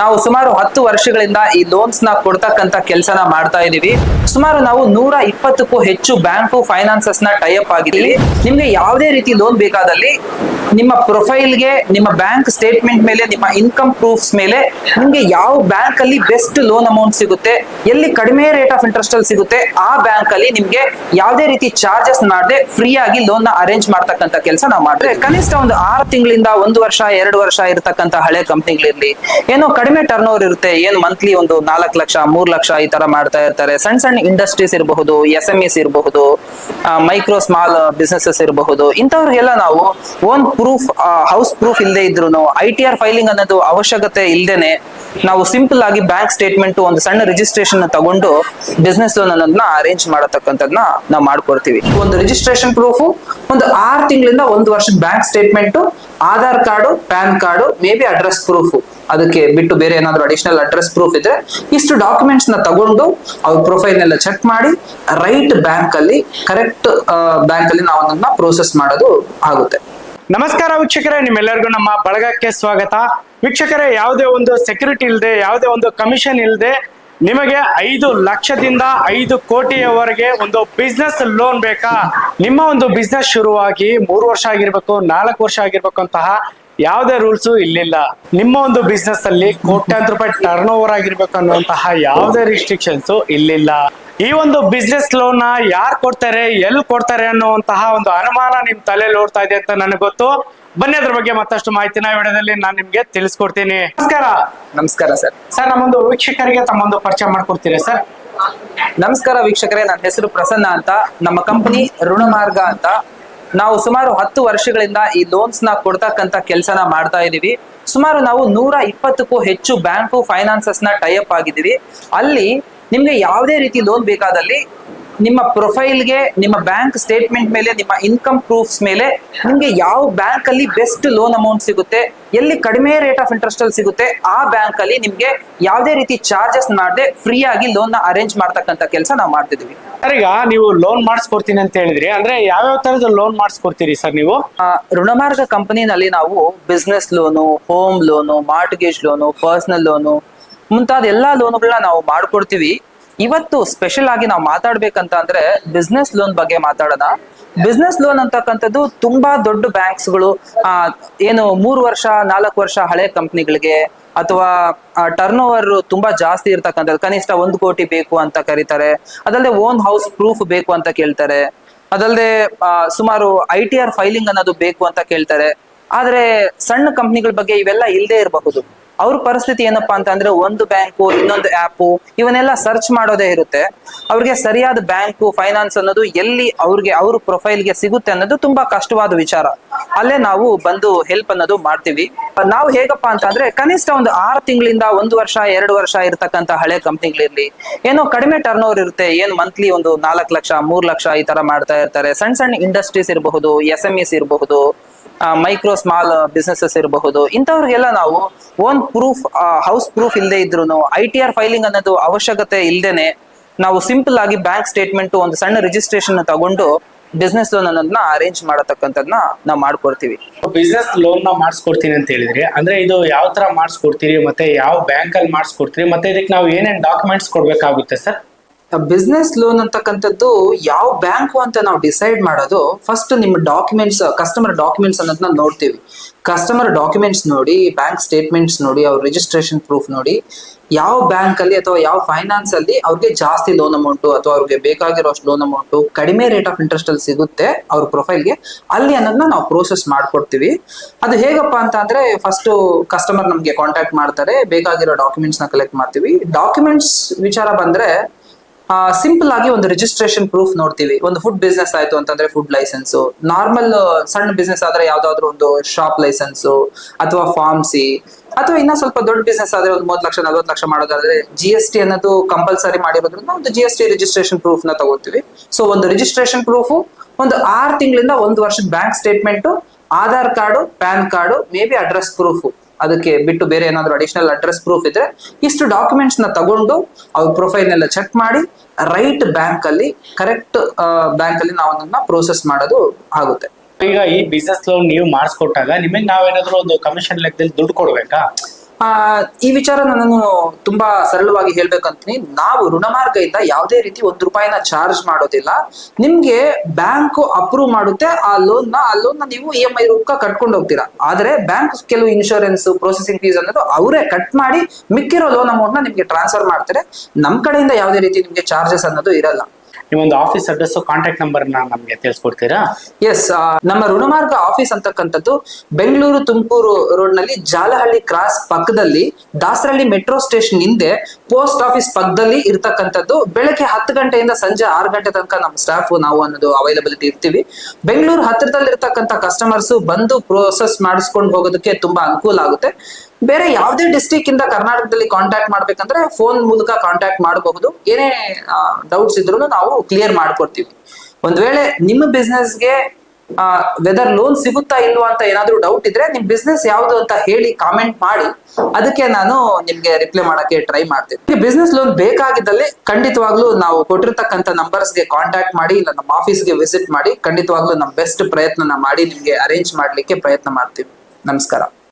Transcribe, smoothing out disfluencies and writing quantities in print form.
ನಾವು ಸುಮಾರು 10 ವರ್ಷಗಳಿಂದ ಈ ಲೋನ್ಸ್ ನ ಕೊಡ್ತಕ್ಕಂತ ಕೆಲಸನ ಮಾಡ್ತಾ ಇದೀವಿ. ಸುಮಾರು ನಾವು 120ಕ್ಕೂ ಹೆಚ್ಚು ಬ್ಯಾಂಕು ಫೈನಾನ್ಸಸ್ ನ ಟೈಅಪ್ ಆಗಿದ್ದೀವಿ. ನಿಮ್ಗೆ ಯಾವುದೇ ರೀತಿ ಲೋನ್ ಬೇಕಾದಲ್ಲಿ ನಿಮ್ಮ ಪ್ರೊಫೈಲ್ಗೆ, ನಿಮ್ಮ ಬ್ಯಾಂಕ್ ಸ್ಟೇಟ್ಮೆಂಟ್ ಮೇಲೆ, ನಿಮ್ಮ ಇನ್ಕಮ್ ಪ್ರೂಫ್ಸ್ ಮೇಲೆ ನಿಮ್ಗೆ ಯಾವ ಬ್ಯಾಂಕ್ ಅಲ್ಲಿ ಬೆಸ್ಟ್ ಲೋನ್ ಅಮೌಂಟ್ ಸಿಗುತ್ತೆ, ಎಲ್ಲಿ ಕಡಿಮೆ ರೇಟ್ ಆಫ್ ಇಂಟ್ರೆಸ್ಟ್ ಅಲ್ಲಿ ಸಿಗುತ್ತೆ, ಆ ಬ್ಯಾಂಕ್ ಅಲ್ಲಿ ನಿಮ್ಗೆ ಯಾವುದೇ ರೀತಿ ಚಾರ್ಜಸ್ ಮಾಡದೆ ಫ್ರೀ ಆಗಿ ಲೋನ್ ನ ಅರೇಂಜ್ ಮಾಡ್ತಕ್ಕಂತ ಕೆಲಸ ನಾವು ಮಾಡಿದ್ರೆ ಕನಿಷ್ಠ ಒಂದು 6 ತಿಂಗಳಿಂದ 1 ವರ್ಷ 2 ವರ್ಷ ಇರತಕ್ಕಂತ ಹಳೆ ಕಂಪ್ನಿಗಳಿರ್ಲಿ, ಏನೋ ಕಡಿಮೆ ಟರ್ನ್ ಓವರ್ ಇರುತ್ತೆ, ಏನು ಮಂತ್ಲಿ ಒಂದು 4 ಲಕ್ಷ 3 ಲಕ್ಷ ಈ ತರ ಮಾಡ್ತಾ ಇರ್ತಾರೆ. ಸಣ್ಣ ಸಣ್ಣ ಇಂಡಸ್ಟ್ರೀಸ್ ಇರಬಹುದು, SMEs ಇರಬಹುದು, ಮೈಕ್ರೋ ಸ್ಮಾಲ್ ಬಿಸ್ನೆಸಸ್ ಇರಬಹುದು, ಇಂಥವ್ರಿಗೆಲ್ಲ ನಾವು ಓನ್ ಪ್ರೂಫ್, ಹೌಸ್ ಪ್ರೂಫ್ ಇಲ್ಲದೆ ಇದ್ರು, ITR ಫೈಲಿಂಗ್ ಅನ್ನೋದು ಅವಶ್ಯಕತೆ ಇಲ್ದೇನೆ ನಾವು ಸಿಂಪಲ್ ಆಗಿ ಬ್ಯಾಂಕ್ ಸ್ಟೇಟ್ಮೆಂಟ್, ಒಂದು ಸಣ್ಣ ರಿಜಿಸ್ಟ್ರೇಷನ್ ತಗೊಂಡು ಬಿಸ್ನೆಸ್ ಲೋನ್ ಅನ್ನೋದನ್ನ ಅರೇಂಜ್ ಮಾಡತಕ್ಕಂಥದ್ನ ನಾವು ಮಾಡ್ಕೊಡ್ತೀವಿ. ಒಂದು ರಿಜಿಸ್ಟ್ರೇಷನ್ ಪ್ರೂಫ್, ಒಂದು 6 ತಿಂಗಳಿಂದ 1 ವರ್ಷದ bank statement, Aadhaar card, PAN card, may be address proof, ಅದಕ್ಕೆ ಬಿಟ್ಟು ಬೇರೆ ಏನಾದ್ರು ಅಡಿಷನಲ್ ಅಡ್ರೆಸ್ ಪ್ರೂಫ್ ಇದ್ರೆ ಇಷ್ಟು ಡಾಕ್ಯುಮೆಂಟ್ಸ್ ನ ತಗೊಂಡು ಅವ್ರ ಪ್ರೊಫೈಲ್ ಎಲ್ಲ ಚೆಕ್ ಮಾಡಿ ರೈಟ್ ಬ್ಯಾಂಕ್ ಅಲ್ಲಿ, ಕರೆಕ್ಟ್ ಬ್ಯಾಂಕ್ ಅಲ್ಲಿ ನಾವು ಅದನ್ನ ಪ್ರೋಸೆಸ್ ಮಾಡೋದು ಆಗುತ್ತೆ. ನಮಸ್ಕಾರ ವೀಕ್ಷಕರೇ, ನಿಮ್ಮೆಲ್ಲರಿಗೂ ನಮ್ಮ ಬಳಗಕ್ಕೆ ಸ್ವಾಗತ. ವೀಕ್ಷಕರೇ, ಯಾವುದೇ ಒಂದು ಸೆಕ್ಯೂರಿಟಿ ಇಲ್ಲದೆ, ಯಾವುದೇ ಒಂದು ಕಮಿಷನ್ ಇಲ್ಲದೆ ನಿಮಗೆ 5 ಲಕ್ಷದಿಂದ 5 ಕೋಟಿಯವರೆಗೆ ಒಂದು ಬಿಸ್ನೆಸ್ ಲೋನ್ ಬೇಕಾ? ನಿಮ್ಮ ಒಂದು ಬಿಸ್ನೆಸ್ ಶುರುವಾಗಿ 3 ವರ್ಷ ಆಗಿರ್ಬೇಕು, 4 ವರ್ಷ ಆಗಿರ್ಬೇಕು ಅಂತಹ ಯಾವುದೇ ರೂಲ್ಸು ಇಲ್ಲಿಲ್ಲ. ನಿಮ್ಮ ಒಂದು ಬಿಸ್ನೆಸ್ ಅಲ್ಲಿ ಕೋಟ್ಯಾಂತರ ರೂಪಾಯಿ ಟರ್ನ್ ಓವರ್ ಆಗಿರ್ಬೇಕು ಅನ್ನುವಂತಹ ಯಾವುದೇ ರಿಸ್ಟ್ರಿಕ್ಷನ್ಸ್ ಇಲ್ಲಿಲ್ಲ. ಈ ಒಂದು ಬಿಸ್ನೆಸ್ ಲೋನ್ ನ ಯಾರು ಕೊಡ್ತಾರೆ, ಎಲ್ಲಿ ಕೊಡ್ತಾರೆ ಅನ್ನುವಂತಹ ಒಂದು ಅನುಮಾನ ನಿಮ್ ತಲೆಯಲ್ಲಿ ಓಡ್ತಾ ಇದೆ ಅಂತ ನನಗೆ ಗೊತ್ತು. ಬನ್ನಿ, ಅದ್ರ ಬಗ್ಗೆ ಮತ್ತಷ್ಟು ಮಾಹಿತಿನ ವಿಡಿಯೋದಲ್ಲಿ ನಾನು ನಿಮ್ಗೆ ತಿಳಿಸ್ಕೊಡ್ತೀನಿ. ನಮಸ್ಕಾರ. ನಮಸ್ಕಾರ ಸರ್. ಸರ್, ನಮ್ಮೊಂದು ವೀಕ್ಷಕರಿಗೆ ತಮ್ಮೊಂದು ಪರಿಚಯ ಮಾಡ್ಕೊಡ್ತೀರಾ ಸರ್? ನಮಸ್ಕಾರ ವೀಕ್ಷಕರೇ, ನನ್ನ ಹೆಸರು ಪ್ರಸನ್ನ ಅಂತ. ನಮ್ಮ ಕಂಪನಿ ಋಣಮಾರ್ಗ ಅಂತ. ನಾವು ಸುಮಾರು 10 ವರ್ಷಗಳಿಂದ ಈ ಲೋನ್ಸ್ ನ ಕೊಡ್ತಕ್ಕಂತ ಕೆಲಸನ ಮಾಡ್ತಾ ಇದೀವಿ. ಸುಮಾರು ನಾವು 120ಕ್ಕೂ ಹೆಚ್ಚು ಬ್ಯಾಂಕು ಫೈನಾನ್ಸಸ್ ನ ಟೈಅಪ್ ಆಗಿದ್ದೀವಿ. ಅಲ್ಲಿ ನಿಮ್ಗೆ ಯಾವುದೇ ರೀತಿ ಲೋನ್ ಬೇಕಾದಲ್ಲಿ ನಿಮ್ಮ ಪ್ರೊಫೈಲ್ಗೆ, ನಿಮ್ಮ ಬ್ಯಾಂಕ್ ಸ್ಟೇಟ್ಮೆಂಟ್ ಮೇಲೆ, ನಿಮ್ಮ ಇನ್ಕಮ್ ಪ್ರೂಫ್ಸ್ ಮೇಲೆ ನಿಮ್ಗೆ ಯಾವ ಬ್ಯಾಂಕ್ ಅಲ್ಲಿ ಬೆಸ್ಟ್ ಲೋನ್ ಅಮೌಂಟ್ ಸಿಗುತ್ತೆ, ಎಲ್ಲಿ ಕಡಿಮೆ ರೇಟ್ ಆಫ್ ಇಂಟ್ರೆಸ್ಟ್ ಅಲ್ಲಿ ಸಿಗುತ್ತೆ, ಆ ಬ್ಯಾಂಕ್ ಅಲ್ಲಿ ನಿಮ್ಗೆ ಯಾವುದೇ ರೀತಿ ಚಾರ್ಜಸ್ ಮಾಡದೆ ಫ್ರೀ ಆಗಿ ಲೋನ್ ನ ಅರೇಂಜ್ ಮಾಡ್ತಕ್ಕಂತ ಕೆಲಸ ನಾವು ಮಾಡ್ತಿದೀವಿ. ಸರ್, ಈಗ ನೀವು ಲೋನ್ ಮಾಡಿಸ್ಕೊಡ್ತೀನಿ ಅಂತ ಹೇಳಿದ್ರಿ, ಅಂದ್ರೆ ಯಾವ್ಯಾವ ತರದ ಲೋನ್ ಮಾಡಿಸ್ಕೊಡ್ತೀರಿ ಸರ್ ನೀವು? ಋಣಮಾರ್ಗ ಕಂಪನಿನಲ್ಲಿ ನಾವು business loan, home loan, mortgage loan, personal loan ಮುಂತಾದ ಎಲ್ಲಾ ಲೋನುಗಳನ್ನ ನಾವು ಮಾಡ್ಕೊಡ್ತೀವಿ. ಇವತ್ತು ಸ್ಪೆಷಲ್ ಆಗಿ ನಾವು ಮಾತಾಡ್ಬೇಕಂತ ಅಂದ್ರೆ ಬಿಸ್ನೆಸ್ ಲೋನ್ ಬಗ್ಗೆ ಮಾತಾಡೋಣ. ಬಿಸ್ನೆಸ್ ಲೋನ್ ಅಂತಕ್ಕಂಥದ್ದು ತುಂಬಾ ದೊಡ್ಡ ಬ್ಯಾಂಕ್ಸ್ಗಳು, ಏನು 3 ವರ್ಷ 4 ವರ್ಷ ಹಳೆ ಕಂಪ್ನಿಗಳಿಗೆ ಅಥವಾ ಟರ್ನ್ ಓವರ್ ತುಂಬಾ ಜಾಸ್ತಿ ಇರ್ತಕ್ಕಂಥದ್ದು, ಕನಿಷ್ಠ 1 ಕೋಟಿ ಬೇಕು ಅಂತ ಕರೀತಾರೆ. ಅದಲ್ಲದೆ ಓನ್ ಹೌಸ್ ಪ್ರೂಫ್ ಬೇಕು ಅಂತ ಕೇಳ್ತಾರೆ. ಅದಲ್ಲದೆ ಸುಮಾರು ITR ಫೈಲಿಂಗ್ ಅನ್ನೋದು ಬೇಕು ಅಂತ ಕೇಳ್ತಾರೆ. ಆದ್ರೆ ಸಣ್ಣ ಕಂಪ್ನಿಗಳ ಬಗ್ಗೆ ಇವೆಲ್ಲ ಇಲ್ಲದೆ ಇರಬಹುದು. ಅವ್ರ ಪರಿಸ್ಥಿತಿ ಏನಪ್ಪಾ ಅಂತ ಅಂದ್ರೆ, ಒಂದು ಬ್ಯಾಂಕು, ಇನ್ನೊಂದು ಆ್ಯಪು, ಇವನ್ನೆಲ್ಲ ಸರ್ಚ್ ಮಾಡೋದೇ ಇರುತ್ತೆ. ಅವ್ರಿಗೆ ಸರಿಯಾದ ಬ್ಯಾಂಕು ಫೈನಾನ್ಸ್ ಅನ್ನೋದು ಎಲ್ಲಿ ಅವ್ರಿಗೆ ಅವ್ರ ಪ್ರೊಫೈಲ್ಗೆ ಸಿಗುತ್ತೆ ಅನ್ನೋದು ತುಂಬಾ ಕಷ್ಟವಾದ ವಿಚಾರ. ಅಲ್ಲೇ ನಾವು ಬಂದು ಹೆಲ್ಪ್ ಅನ್ನೋದು ಮಾಡ್ತೀವಿ. ನಾವು ಹೇಗಪ್ಪ ಅಂತ ಅಂದ್ರೆ, ಕನಿಷ್ಠ ಒಂದು 6 ತಿಂಗಳಿಂದ 1 ವರ್ಷ 2 ವರ್ಷ ಇರತಕ್ಕಂತ ಹಳೆ ಕಂಪ್ನಿಗಳಿರ್ಲಿ, ಏನೋ ಕಡಿಮೆ ಟರ್ನ್ ಓವರ್ ಇರುತ್ತೆ, ಏನು ಮಂತ್ಲಿ ಒಂದು 4 ಲಕ್ಷ 3 ಲಕ್ಷ ಈ ತರ ಮಾಡ್ತಾ ಇರ್ತಾರೆ. ಸಣ್ಣ ಸಣ್ಣ ಇಂಡಸ್ಟ್ರೀಸ್ ಇರಬಹುದು, SMEs ಇರಬಹುದು, ಮೈಕ್ರೋ ಸ್ಮಾಲ್ ಬಿಸ್ನೆಸಸ್ ಇರಬಹುದು, ಇಂಥವ್ರಿಗೆಲ್ಲ ನಾವು ಓನ್ ಪ್ರೂಫ್, ಹೌಸ್ ಪ್ರೂಫ್ ಇಲ್ಲದೆ ಇದ್ರು, ITR ಫೈಲಿಂಗ್ ಅನ್ನೋದು ಅವಶ್ಯಕತೆ ಇಲ್ದೇನೆ ನಾವು ಸಿಂಪಲ್ ಆಗಿ ಬ್ಯಾಂಕ್ ಸ್ಟೇಟ್ಮೆಂಟ್, ಒಂದು ಸಣ್ಣ ರಿಜಿಸ್ಟ್ರೇಷನ್ ತಗೊಂಡು ಬಿಸ್ನೆಸ್ ಲೋನ್ ಅನ್ನೋದನ್ನ ಅರೇಂಜ್ ಮಾಡತಕ್ಕಂಥದ್ನ ನಾವು ಮಾಡ್ಕೊಡ್ತೀವಿ. ಬಿಸ್ನೆಸ್ ಲೋನ್ ನ ಮಾಡಿಸ್ಕೊಡ್ತೀನಿ ಅಂತ ಹೇಳಿದ್ರಿ, ಅಂದ್ರೆ ಇದು ಯಾವ ತರ ಮಾಡಿಸ್ಕೊಡ್ತೀರಿ, ಮತ್ತೆ ಯಾವ ಬ್ಯಾಂಕ್ ಅಲ್ಲಿ ಮಾಡಿಸ್ಕೊಡ್ತೀರಿ, ಮತ್ತೆ ಇದಕ್ಕೆ ನಾವು ಏನೇನ್ ಡಾಕ್ಯುಮೆಂಟ್ಸ್ ಕೊಡ್ಬೇಕಾಗುತ್ತೆ ಸರ್? ಬಿಸ್ನೆಸ್ ಲೋನ್ ಅಂತಕ್ಕಂಥದ್ದು ಯಾವ ಬ್ಯಾಂಕು ಅಂತ ನಾವು ಡಿಸೈಡ್ ಮಾಡೋದು ಫಸ್ಟ್ ನಿಮ್ಮ ಡಾಕ್ಯುಮೆಂಟ್ಸ್, ಕಸ್ಟಮರ್ ಡಾಕ್ಯುಮೆಂಟ್ಸ್ ಅನ್ನೋದನ್ನ ನೋಡ್ತೀವಿ. ಕಸ್ಟಮರ್ ಡಾಕ್ಯುಮೆಂಟ್ಸ್ ನೋಡಿ, ಬ್ಯಾಂಕ್ ಸ್ಟೇಟ್ಮೆಂಟ್ಸ್ ನೋಡಿ, ಅವ್ರ ರಿಜಿಸ್ಟ್ರೇಷನ್ ಪ್ರೂಫ್ ನೋಡಿ, ಯಾವ ಬ್ಯಾಂಕ್ ಅಲ್ಲಿ ಅಥವಾ ಯಾವ ಫೈನಾನ್ಸ್ ಅಲ್ಲಿ ಅವ್ರಿಗೆ ಜಾಸ್ತಿ ಲೋನ್ ಅಮೌಂಟು ಅಥವಾ ಅವ್ರಿಗೆ ಬೇಕಾಗಿರೋಷ್ಟು ಲೋನ್ ಅಮೌಂಟು ಕಡಿಮೆ ರೇಟ್ ಆಫ್ ಇಂಟ್ರೆಸ್ಟ್ ಅಲ್ಲಿ ಸಿಗುತ್ತೆ ಅವ್ರ ಪ್ರೊಫೈಲ್ಗೆ, ಅಲ್ಲಿ ಅನ್ನೋದನ್ನ ನಾವು ಪ್ರೋಸೆಸ್ ಮಾಡ್ಕೊಡ್ತೀವಿ. ಅದು ಹೇಗಪ್ಪ ಅಂತ ಅಂದ್ರೆ, ಫಸ್ಟ್ ಕಸ್ಟಮರ್ ನಮ್ಗೆ ಕಾಂಟ್ಯಾಕ್ಟ್ ಮಾಡ್ತಾರೆ, ಬೇಕಾಗಿರೋ ಡಾಕ್ಯುಮೆಂಟ್ಸ್ ನ ಕಲೆಕ್ಟ್ ಮಾಡ್ತೀವಿ. ಡಾಕ್ಯುಮೆಂಟ್ಸ್ ವಿಚಾರ ಬಂದ್ರೆ ಸಿಂಪಲ್ ಆಗಿ ಒಂದು ರಿಜಿಸ್ಟ್ರೇಷನ್ ಪ್ರೂಫ್ ನೋಡ್ತೀವಿ. ಒಂದು ಫುಡ್ ಬಿಸ್ನೆಸ್ ಆಯ್ತು ಅಂತಂದ್ರೆ ಫುಡ್ ಲೈಸೆನ್ಸ್, ನಾರ್ಮಲ್ ಸಣ್ಣ ಬಿಸ್ನೆಸ್ ಆದ್ರೆ ಯಾವ್ದಾದ್ರು ಒಂದು ಶಾಪ್ ಲೈಸೆನ್ಸ್ ಅಥವಾ ಫಾರ್ಮಸಿ, ಅಥವಾ ಇನ್ನ ಸ್ವಲ್ಪ ದೊಡ್ಡ ಬಿಸ್ನೆಸ್ ಆದ್ರೆ ಒಂದು 30 ಲಕ್ಷ 40 ಲಕ್ಷ ಮಾಡೋದಾದ್ರೆ GST ಅನ್ನೋದು ಕಂಪಲ್ಸರಿ ಮಾಡಿರೋದ್ರಿಂದ ಒಂದು GST ರಿಜಿಸ್ಟ್ರೇಷನ್ ಪ್ರೂಫ್ ನ ತಗೋತೀವಿ. ಸೊ ಒಂದು ರಿಜಿಸ್ಟ್ರೇಷನ್ ಪ್ರೂಫ್, ಒಂದು 6 ತಿಂಗಳಿಂದ 1 ವರ್ಷದ bank statement, Aadhaar card, PAN card, may be address proof, ಅದಕ್ಕೆ ಬಿಟ್ಟು ಬೇರೆ ಏನಾದ್ರು ಅಡಿಷನಲ್ ಅಡ್ರೆಸ್ ಪ್ರೂಫ್ ಇದ್ರೆ ಇಷ್ಟು ಡಾಕ್ಯುಮೆಂಟ್ಸ್ ನ ತಗೊಂಡು ಅವ್ರ ಪ್ರೊಫೈಲ್ ಎಲ್ಲ ಚೆಕ್ ಮಾಡಿ ರೈಟ್ ಬ್ಯಾಂಕ್ ಅಲ್ಲಿ, ಕರೆಕ್ಟ್ ಬ್ಯಾಂಕ್ ಅಲ್ಲಿ ನಾವು ಅದನ್ನ ಪ್ರೋಸೆಸ್ ಮಾಡೋದು ಆಗುತ್ತೆ. ಈಗ ಈ ಬಿಸ್ನೆಸ್ ಲೋನ್ ನೀವು ಮಾಡಿಸ್ಕೊಟ್ಟಾಗ ನಿಮಗೆ ನಾವೇನಾದ್ರೂ ಒಂದು ಕಮಿಷನ್ ಲೆಕ್ಕದಲ್ಲಿ ದುಡ್ಡು ಕೊಡ್ಬೇಕಾ? ಈ ವಿಚಾರ ನಾನು ತುಂಬಾ ಸರಳವಾಗಿ ಹೇಳ್ಬೇಕಂತೀನಿ. ನಾವು ಋಣಮಾರ್ಗದಿಂದ ಯಾವುದೇ ರೀತಿ ₹1 ಚಾರ್ಜ್ ಮಾಡೋದಿಲ್ಲ. ನಿಮ್ಗೆ ಬ್ಯಾಂಕ್ ಅಪ್ರೂವ್ ಮಾಡುತ್ತೆ ಆ ಲೋನ್ ನ ನೀವು EMI ರೂಪ ಕಟ್ಕೊಂಡು ಹೋಗ್ತೀರಾ. ಆದ್ರೆ ಬ್ಯಾಂಕ್ ಕೆಲವು ಇನ್ಶೂರೆನ್ಸ್ ಪ್ರೊಸೆಸಿಂಗ್ ಫೀಸ್ ಅನ್ನೋದು ಅವರೇ ಕಟ್ ಮಾಡಿ ಮಿಕ್ಕಿರೋ ಲೋನ್ ಅಮೌಂಟ್ ನ ನಿಮ್ಗೆ ಟ್ರಾನ್ಸ್ಫರ್ ಮಾಡ್ತಾರೆ. ನಮ್ ಕಡೆಯಿಂದ ಯಾವುದೇ ರೀತಿ ನಿಮ್ಗೆ ಚಾರ್ಜಸ್ ಅನ್ನೋದು ಇರಲ್ಲ. ನಿಮ್ಮೊಂದು ಆಫೀಸ್ ಅಡ್ರೆಸ್ ಕಾಂಟ್ಯಾಕ್ಟ್ ನಂಬರ್ ನಮ್ಗೆ ತಿಳಿಸ್ಕೊಡ್ತೀರಾ? ಎಸ್, ನಮ್ಮ ಋಣಮಾರ್ಗ ಆಫೀಸ್ ಅಂತಕ್ಕಂಥದ್ದು ಬೆಂಗಳೂರು ತುಮಕೂರು ರೋಡ್ ನಲ್ಲಿ ಜಾಲಹಳ್ಳಿ ಕ್ರಾಸ್ ಪಕ್ಕದಲ್ಲಿ ದಾಸರಳ್ಳಿ ಮೆಟ್ರೋ ಸ್ಟೇಷನ್ ಹಿಂದೆ ಪೋಸ್ಟ್ ಆಫೀಸ್ ಪಕ್ಕದಲ್ಲಿ ಇರ್ತಕ್ಕಂಥದ್ದು. ಬೆಳಗ್ಗೆ 10 ಗಂಟೆಯಿಂದ ಸಂಜೆ 6 ಗಂಟೆ ತನಕ ನಮ್ಮ ಸ್ಟಾಫ್ ನಾವು ಅನ್ನೋದು ಅವೈಲಬಿಲಿಟಿ ಇರ್ತೀವಿ. ಬೆಂಗಳೂರು ಹತ್ತಿರದಲ್ಲಿ ಇರ್ತಕ್ಕಂಥ ಕಸ್ಟಮರ್ಸ್ ಬಂದು ಪ್ರೋಸೆಸ್ ಮಾಡಿಸ್ಕೊಂಡು ಹೋಗೋದಕ್ಕೆ ತುಂಬಾ ಅನುಕೂಲ ಆಗುತ್ತೆ. ಬೇರೆ ಯಾವುದೇ ಡಿಸ್ಟ್ರಿಕ್ಟ್ ಇಂದ ಕರ್ನಾಟಕದಲ್ಲಿ ಕಾಂಟ್ಯಾಕ್ಟ್ ಮಾಡ್ಬೇಕಂದ್ರೆ ಫೋನ್ ಮೂಲಕ ಕಾಂಟ್ಯಾಕ್ಟ್ ಮಾಡಬಹುದು. ಏನೇ ಡೌಟ್ಸ್ ಇದ್ರು ನಾವು ಕ್ಲಿಯರ್ ಮಾಡ್ಕೊಡ್ತೀವಿ. ಒಂದ್ ವೇಳೆ ನಿಮ್ಮ ಬಿಸ್ನೆಸ್ಗೆ ವೆದರ್ ಲೋನ್ ಸಿಗುತ್ತಾ ಇಲ್ವಾ ಅಂತ ಏನಾದ್ರೂ ಡೌಟ್ ಇದ್ರೆ ನಿಮ್ ಬಿಸ್ನೆಸ್ ಯಾವ್ದು ಅಂತ ಹೇಳಿ ಕಾಮೆಂಟ್ ಮಾಡಿ, ಅದಕ್ಕೆ ನಾನು ನಿಮ್ಗೆ ರಿಪ್ಲೈ ಮಾಡಕ್ಕೆ ಟ್ರೈ ಮಾಡ್ತೀನಿ. ಬಿಸ್ನೆಸ್ ಲೋನ್ ಬೇಕಾಗಿದ್ದಲ್ಲಿ ಖಂಡಿತವಾಗ್ಲೂ ನಾವು ಕೊಟ್ಟಿರ್ತಕ್ಕಂಥ ನಂಬರ್ಸ್ಗೆ ಕಾಂಟ್ಯಾಕ್ಟ್ ಮಾಡಿ, ಇಲ್ಲ ನಮ್ಮ ಆಫೀಸ್ಗೆ ವಿಸಿಟ್ ಮಾಡಿ. ಖಂಡಿತವಾಗ್ಲೂ ನಮ್ಮ ಬೆಸ್ಟ್ ಪ್ರಯತ್ನ ಮಾಡಿ ನಿಮ್ಗೆ ಅರೇಂಜ್ ಮಾಡ್ಲಿಕ್ಕೆ ಪ್ರಯತ್ನ ಮಾಡ್ತೀವಿ. ನಮಸ್ಕಾರ.